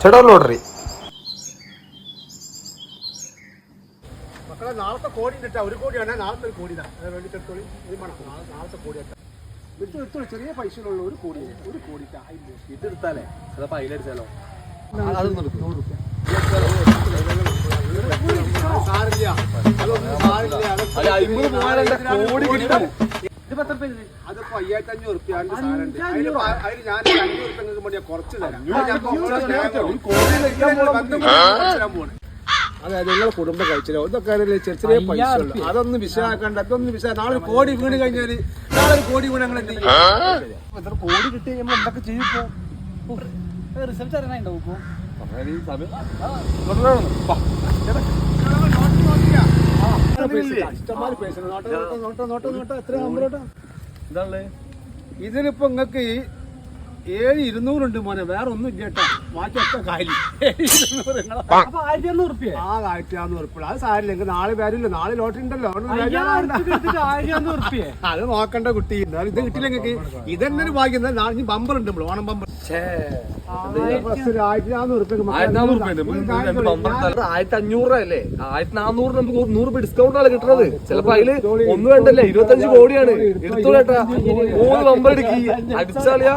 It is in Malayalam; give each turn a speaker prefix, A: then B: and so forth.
A: ചേട്ടാ ലോട്ടറി
B: മക്കളെ നാളത്തെ കോടി ഇട്ടാ 1 കോടി വേണേ നാളത്തെ 1 കോടി വേണ്ടിട്ടെടുത്തോളി നാളത്തെ കോടി ഇട്ടാ വിട്ടു ചെറിയ പൈസയിലുള്ള 1 കോടി 1 കോടി
C: ഇതെടുത്താലേ ചിലപ്പോ അതിലടിച്ചാലോ
B: അതൊന്നും 100 രൂപ സാരില്ല അതൊന്നും സാരില്ല അതിപ്പോ 5500 റുപ്യാണ്ട് സാധനമുണ്ട് അതിന് ഞാൻ 500 റുപ്യ വേണ്ടി കുറച്ച് തരാം അതായത് നിങ്ങളെ കുടുംബം കഴിച്ചല്ലോ ഇതൊക്കെ ചെറിയ പൈസ ഉള്ളു അതൊന്നും വിഷയമാക്കണ്ട അതൊന്നും വിഷയം നാളെ 1 കോടി വീണ് കഴിഞ്ഞാല് നാളെ 1 കോടി വീണ് ഞങ്ങൾ എന്ത് ചെയ്യും എത്ര കോടി കിട്ടി നമ്മൾ എന്തൊക്കെ ചെയ്യിപ്പോ
C: റിസൾട്ട് അറിയാനുണ്ടാവും ഇപ്പൊ ഇതിലിപ്പോ നിങ്ങക്ക് 7,200 ഉണ്ട് മോനെ വേറെ ഒന്നും ഇല്ല കേട്ടോ ബാക്കിയൊക്കെ കാലി 1,200 റുപ്യ
B: ആ 1,200 റുപ്യ അത് സാരില്ല നിങ്ങൾക്ക് നാളെ വരില്ല നാളെ ലോട്ടറി ഉണ്ടല്ലോ അത് നോക്കണ്ട കുട്ടി എന്നാലും ഇത് കിട്ടില്ല നിങ്ങൾക്ക് ഇതന്നെ ഒരു ഭാഗ്യം നാളെ ബമ്പർ ഉണ്ട് നമ്മൾ ഓണം ബമ്പർ 1,400 റുപ്യ
C: 1,500 അല്ലേ 1,400 നമുക്ക് 100 രൂപ ഡിസ്കൗണ്ട് ആണ് കിട്ടുന്നത് ചിലപ്പോ അതില് ഒന്നും വേണ്ടല്ലേ 25 കോടിയാണ് എടുത്തോളേട്ടാ 3 നമ്പർ എടുക്കി അടിച്ചാളിയാ